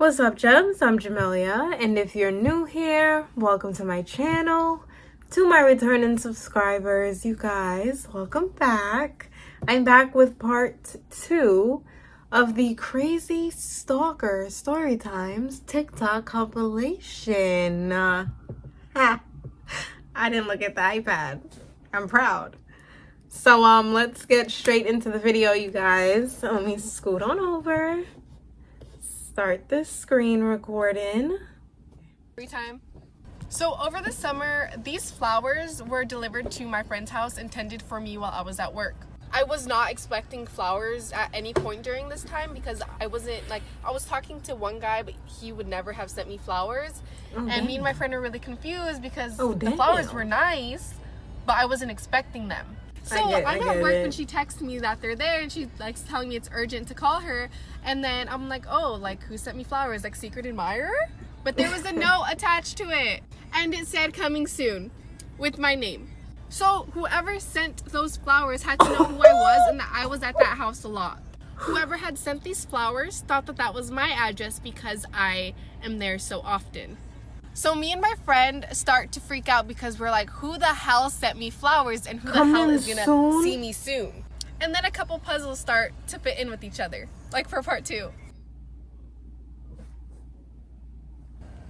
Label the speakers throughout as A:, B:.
A: What's up, Gems? I'm Jamelia, and if you're new here, welcome to my channel. To my returning subscribers, you guys, welcome back. I'm back with part 2 of the crazy Stalker StoryTimes TikTok compilation. I didn't look at the iPad. I'm proud. So let's get straight into the video, you guys. Let me scoot on over. Start this screen recording.
B: Free time. So over the summer, these flowers were delivered to my friend's house intended for me while I was at work. I was not expecting flowers at any point during this time because I was talking to one guy, but he would never have sent me flowers. And me and my friend were really confused because the flowers were nice, but I wasn't expecting them. So I'm at work when she texts me that they're there, and she likes telling me it's urgent to call her. And then I'm like, oh, like, who sent me flowers? Like, secret admirer? But there was a note attached to it, and it said coming soon with my name. So whoever sent those flowers had to know who I was and that I was at that house a lot. Whoever had sent these flowers thought that that was my address because I am there so often. So me and my friend start to freak out because we're like, who the hell sent me flowers and who the hell is gonna see me soon? And then a couple puzzles start to fit in with each other, like for part 2.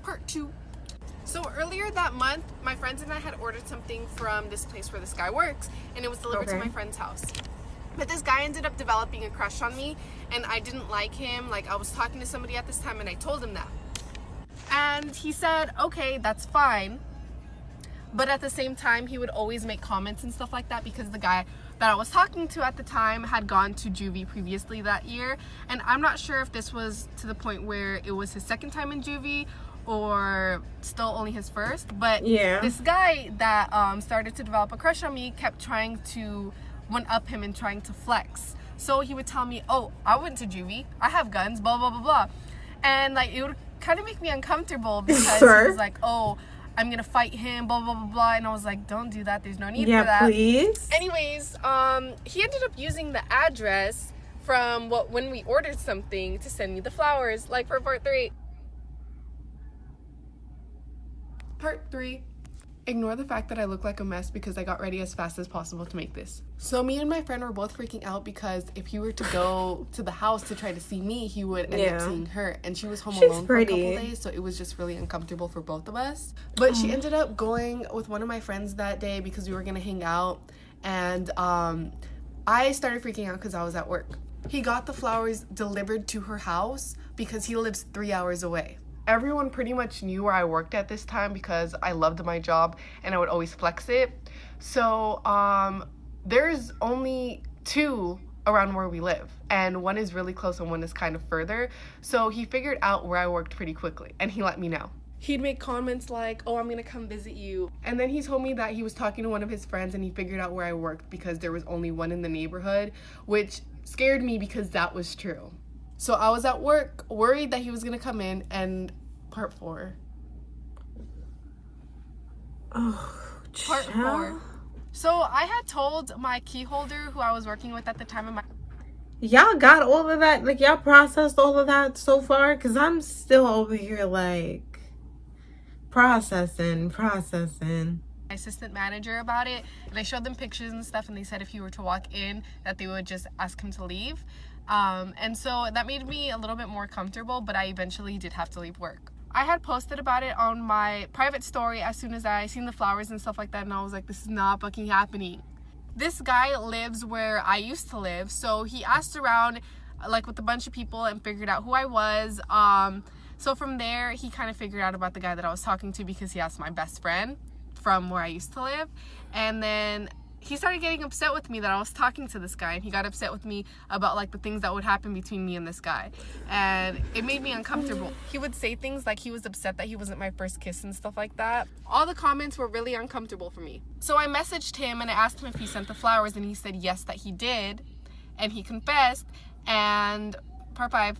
B: Part 2. So earlier that month, my friends and I had ordered something from this place where this guy works, and it was delivered to my friend's house. But this guy ended up developing a crush on me, and I didn't like him. Like, I was talking to somebody at this time, and I told him that. And he said, okay, that's fine. But at the same time, he would always make comments and stuff like that because the guy that I was talking to at the time had gone to juvie previously that year. And I'm not sure if this was to the point where it was his second time in juvie or still only his first. But this guy that started to develop a crush on me kept trying to one-up him and trying to flex. So he would tell me, oh, I went to juvie, I have guns, blah, blah, blah, blah. And like, it would kind of make me uncomfortable because he was like, oh, I'm gonna fight him, blah, blah, blah, blah. And I was like, don't do that, there's no need for that. Please. Anyways, he ended up using the address from when we ordered something to send me the flowers, like for part 3. Part 3. Ignore the fact that I look like a mess because I got ready as fast as possible to make this. So me and my friend were both freaking out because if he were to go to the house to try to see me, he would end up seeing her. And she was home alone for a couple days, so it was just really uncomfortable for both of us. But she ended up going with one of my friends that day because we were gonna hang out. And I started freaking out because I was at work. He got the flowers delivered to her house because he lives 3 hours away. Everyone pretty much knew where I worked at this time because I loved my job and I would always flex it. So there's only 2 around where we live, and one is really close and one is kind of further. So he figured out where I worked pretty quickly and he let me know. He'd make comments like, oh, I'm gonna come visit you. And then he told me that he was talking to one of his friends and he figured out where I worked because there was only one in the neighborhood, which scared me because that was true. So I was at work worried that he was gonna come in. And part 4. Part 4. So I had told my key holder who I was working with at the time of my...
A: Y'all got all of that? Like, y'all processed all of that so far? Because I'm still over here, like, processing.
B: My assistant manager about it, and I showed them pictures and stuff, and they said if he were to walk in that they would just ask him to leave. And so that made me a little bit more comfortable, but I eventually did have to leave work. I had posted about it on my private story as soon as I seen the flowers and stuff like that, and I was like, this is not fucking happening. This guy lives where I used to live, so he asked around like with a bunch of people and figured out who I was. So from there, he kind of figured out about the guy that I was talking to because he asked my best friend from where I used to live. And then he started getting upset with me that I was talking to this guy, and he got upset with me about like the things that would happen between me and this guy, and it made me uncomfortable. He would say things like he was upset that he wasn't my first kiss and stuff like that. All the comments were really uncomfortable for me. So I messaged him and I asked him if he sent the flowers, and he said yes, that he did, and he confessed. And part 5.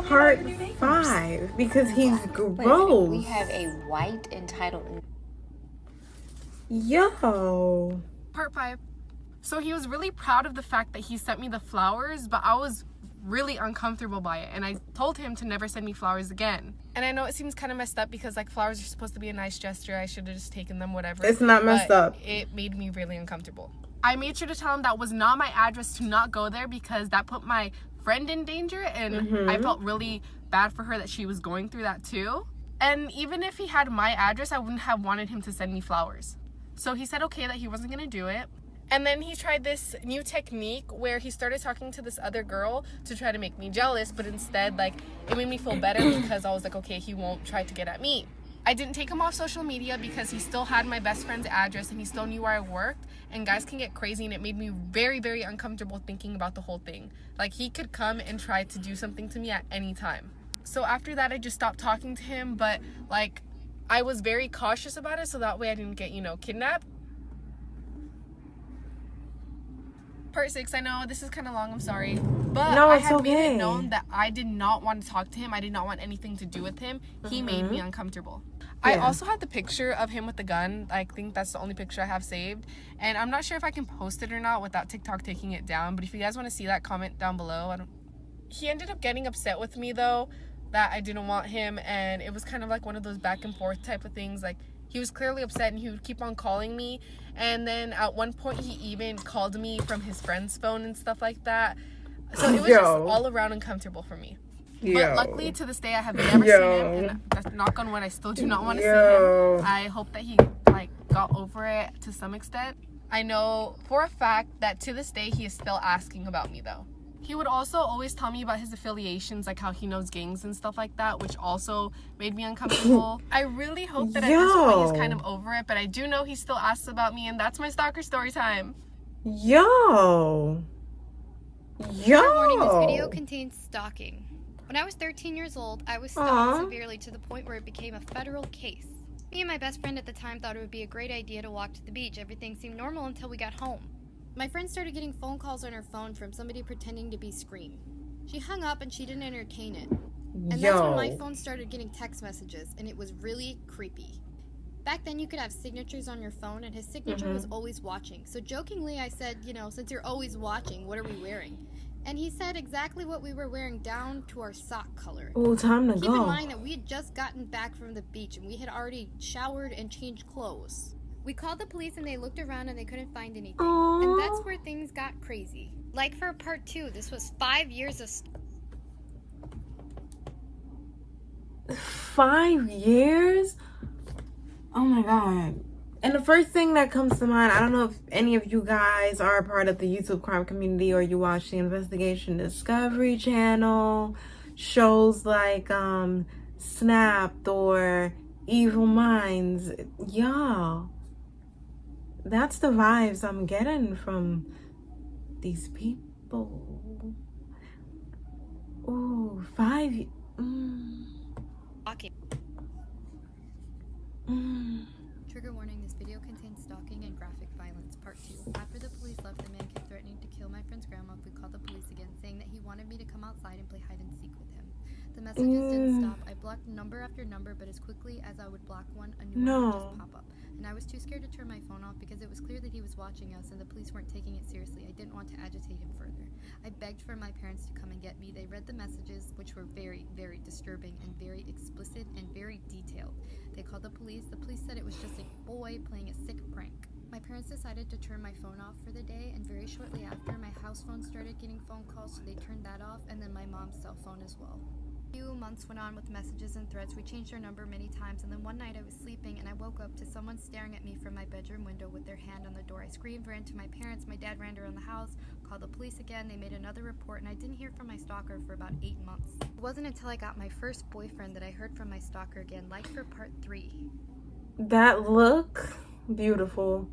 A: Part 5, because he's gross.
C: We have a white entitled...
A: Yo.
B: Part 5. So he was really proud of the fact that he sent me the flowers, but I was really uncomfortable by it, and I told him to never send me flowers again. And I know it seems kind of messed up because like flowers are supposed to be a nice gesture. I should have just taken them, whatever.
A: It's not messed up.
B: It made me really uncomfortable. I made sure to tell him that was not my address, to not go there, because that put my friend in danger, and I felt really bad for her that she was going through that too. And even if he had my address, I wouldn't have wanted him to send me flowers. So he said okay, that he wasn't gonna do it. And then he tried this new technique where he started talking to this other girl to try to make me jealous, but instead, like, it made me feel better because I was like, okay, he won't try to get at me. I didn't take him off social media because he still had my best friend's address and he still knew where I worked, and guys can get crazy, and it made me very, very uncomfortable thinking about the whole thing. Like, he could come and try to do something to me at any time. So after that, I just stopped talking to him, but like, I was very cautious about it so that way I didn't get, kidnapped. Part 6, I know this is kind of long, I'm sorry, but
A: no,
B: I had
A: okay.
B: made it known that I did not want to talk to him. I did not want anything to do with him. He made me uncomfortable. I also had the picture of him with the gun. I think that's the only picture I have saved, and I'm not sure if I can post it or not without TikTok taking it down, but if you guys want to see that, comment down below. He ended up getting upset with me though, that I didn't want him, and it was kind of like one of those back and forth type of things. Like, he was clearly upset and he would keep on calling me, and then at one point he even called me from his friend's phone and stuff like that. So it was just all around uncomfortable for me. But luckily to this day I have never seen him, and knock on wood, I still do not want to see him. I hope that he like got over it to some extent. I know for a fact that to this day he is still asking about me though. He would also always tell me about his affiliations, like how he knows gangs and stuff like that, which also made me uncomfortable. I really hope that at this point he's kind of over it, but I do know he still asks about me, and that's my stalker story time.
D: Trigger warning, this video contains stalking. When I was 13 years old, I was stalked severely to the point where it became a federal case. Me and my best friend at the time thought it would be a great idea to walk to the beach. Everything seemed normal until we got home. My friend started getting phone calls on her phone from somebody pretending to be Scream. She hung up and she didn't entertain it. And that's when my phone started getting text messages, and it was really creepy. Back then you could have signatures on your phone, and his signature was always watching. So jokingly I said, since you're always watching, what are we wearing? And he said exactly what we were wearing down to our sock color.
A: Oh, time to go.
D: Keep in mind that we had just gotten back from the beach and we had already showered and changed clothes. We called the police and they looked around and they couldn't find anything. And that's where things got crazy. Like for part 2, this was 5 years of
A: 5 years? Oh my god. And the first thing that comes to mind, I don't know if any of you guys are a part of the YouTube crime community or you watch the Investigation Discovery channel, shows like Snapped or Evil Minds. Y'all, that's the vibes I'm getting from these people. Ooh, 5
D: Trigger warning, this video contains stalking and graphic violence. Part 2. After the police left, the man kept threatening to kill my friend's grandma if we called the police again, saying that he wanted me to come outside and play hide and seek with him. The messages didn't stop. I blocked number after number, but as quickly as I would block one, a new one would just pop up. And I was too scared to turn my phone off because it was clear that he was watching us and the police weren't taking it seriously. I didn't want to agitate him further. I begged for my parents to come and get me. They read the messages, which were very, very disturbing and very explicit and very detailed. They called the police. The police said it was just a boy playing a sick prank. My parents decided to turn my phone off for the day, and very shortly after, my house phone started getting phone calls, so they turned that off, and then my mom's cell phone as well. A few months went on with messages and threats. We changed our number many times, and then one night I was sleeping and I woke up to someone staring at me from my bedroom window with their hand on the door. I screamed, ran to my parents. My dad ran around the house, called the police again. They made another report, and I didn't hear from my stalker for about 8 months. It wasn't until I got my first boyfriend that I heard from my stalker again, like for part 3.
A: That look, beautiful.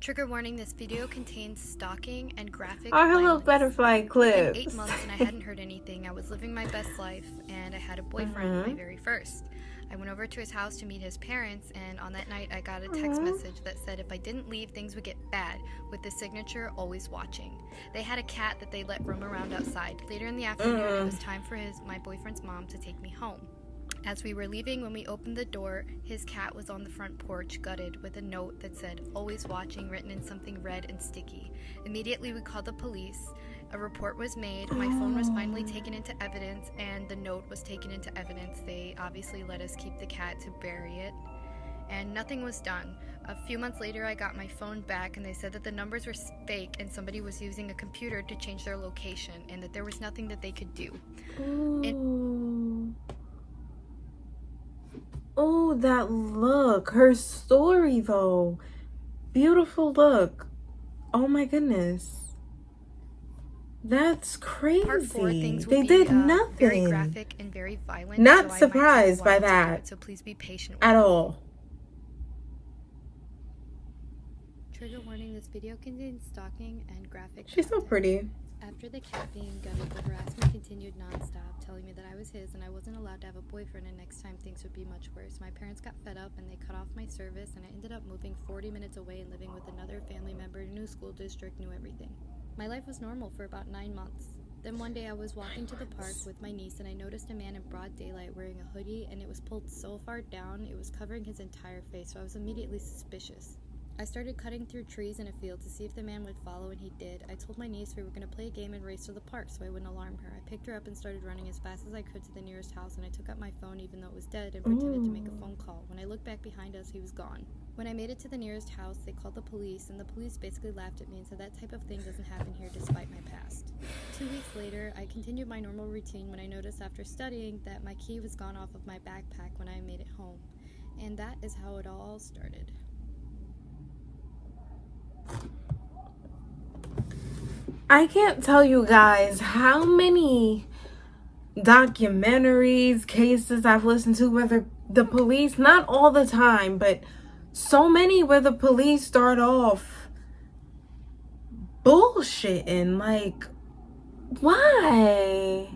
D: Trigger warning, this video contains stalking and graphic
A: Our
D: violence.
A: little butterfly clips.
D: In 8 months and I hadn't heard anything. I was living my best life and I had a boyfriend, my very first. I went over to his house to meet his parents, and on that night I got a text message that said if I didn't leave, things would get bad, with the signature, always watching. They had a cat that they let roam around outside. Later in the afternoon, it was time for my boyfriend's mom to take me home. As we were leaving, when we opened the door, his cat was on the front porch, gutted, with a note that said, "Always watching," written in something red and sticky. Immediately, we called the police. A report was made. My phone was finally taken into evidence, and the note was taken into evidence. They obviously let us keep the cat to bury it, and nothing was done. A few months later, I got my phone back, and they said that the numbers were fake and somebody was using a computer to change their location, and that there was nothing that they could do.
A: Oh, that look. Her story, though. Beautiful look. Oh my goodness. That's crazy.
D: Part 4, things will
A: they
D: be,
A: did
D: very
A: nothing.
D: graphic and very violent.
A: Not
D: so
A: surprised by
D: I might take a while to do
A: that
D: it, so please be patient with
A: at
D: me.
A: all.
D: Trigger warning, this video contains stalking and graphic
A: She's so
D: content.
A: pretty.
D: After the cat being gutted, the harassment continued non-stop, telling me that I was his and I wasn't allowed to have a boyfriend, and next time things would be much worse. My parents got fed up and they cut off my service, and I ended up moving 40 minutes away and living with another family member, new school district, knew everything. My life was normal for about 9 months. Then one day I was walking to the park with my niece and I noticed a man in broad daylight wearing a hoodie, and it was pulled so far down it was covering his entire face, so I was immediately suspicious. I started cutting through trees in a field to see if the man would follow, and he did. I told my niece we were going to play a game and race to the park so I wouldn't alarm her. I picked her up and started running as fast as I could to the nearest house, and I took out my phone even though it was dead and pretended to make a phone call. When I looked back behind us, he was gone. When I made it to the nearest house, they called the police, and the police basically laughed at me and said that type of thing doesn't happen here despite my past. 2 weeks later, I continued my normal routine when I noticed after studying that my key was gone off of my backpack when I made it home. And that is how it all started.
A: I can't tell you guys how many documentaries, cases I've listened to where the police, not all the time, but so many where the police start off bullshitting. Like, why?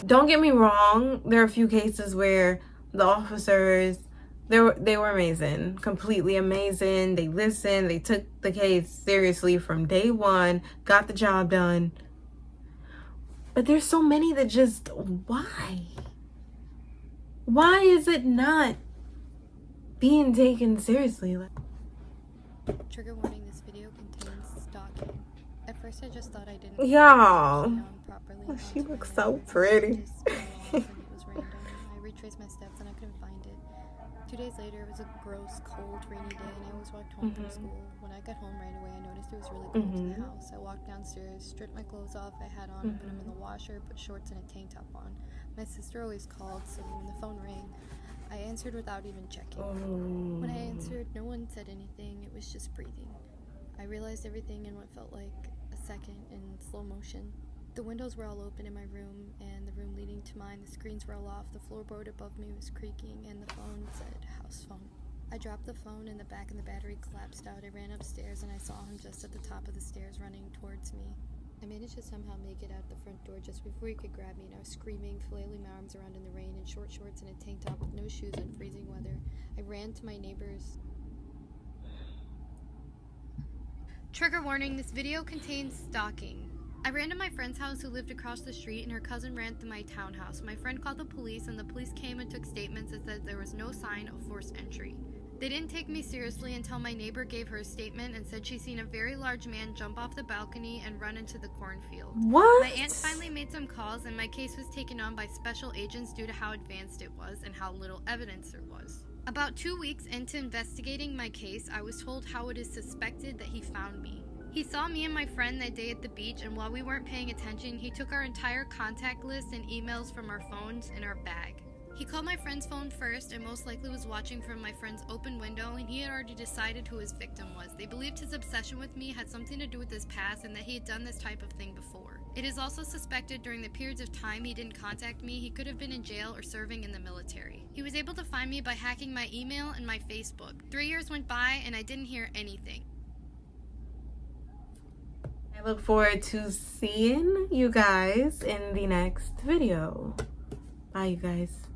A: Don't get me wrong, there are a few cases where the officers, they were amazing, completely amazing. They listened, they took the case seriously from day one, got the job done. But there's so many that just, why? Why is it not being taken seriously?
D: Trigger warning, this video contains stalking. At first I just thought I didn't
A: Y'all,
D: properly.
A: she looks so pretty.
D: It was random. I retraced my steps and I couldn't find it. 2 days later, it was a gross, cold, rainy day, and I always walked home from school. When I got home right away, I noticed it was really cold in the house. I walked downstairs, stripped my clothes off I had on, put them in the washer, put shorts and a tank top on. My sister always called, so when the phone rang, I answered without even checking. When I answered, no one said anything. It was just breathing. I realized everything in what felt like a second in slow motion. The windows were all open in my room, and the room leading to mine, the screens were all off, the floorboard above me was creaking, and the phone said house phone. I dropped the phone and the back and the battery collapsed out. I ran upstairs and I saw him just at the top of the stairs running towards me. I managed to somehow make it out the front door just before he could grab me, and I was screaming, flailing my arms around in the rain in short shorts and a tank top with no shoes in freezing weather. I ran to my neighbor's. Trigger warning, this video contains stalking. I ran to my friend's house who lived across the street, and her cousin ran to my townhouse. My friend called the police, and the police came and took statements that said there was no sign of forced entry. They didn't take me seriously until my neighbor gave her a statement and said she'd seen a very large man jump off the balcony and run into the cornfield.
A: What?
D: My aunt finally made some calls, and my case was taken on by special agents due to how advanced it was and how little evidence there was. About 2 weeks into investigating my case, I was told how it is suspected that he found me. He saw me and my friend that day at the beach, and while we weren't paying attention, he took our entire contact list and emails from our phones in our bag. He called my friend's phone first and most likely was watching from my friend's open window, and he had already decided who his victim was. They believed his obsession with me had something to do with his past and that he had done this type of thing before. It is also suspected during the periods of time he didn't contact me, he could have been in jail or serving in the military. He was able to find me by hacking my email and my Facebook. 3 years went by and I didn't hear anything.
A: I look forward to seeing you guys in the next video. Bye, you guys.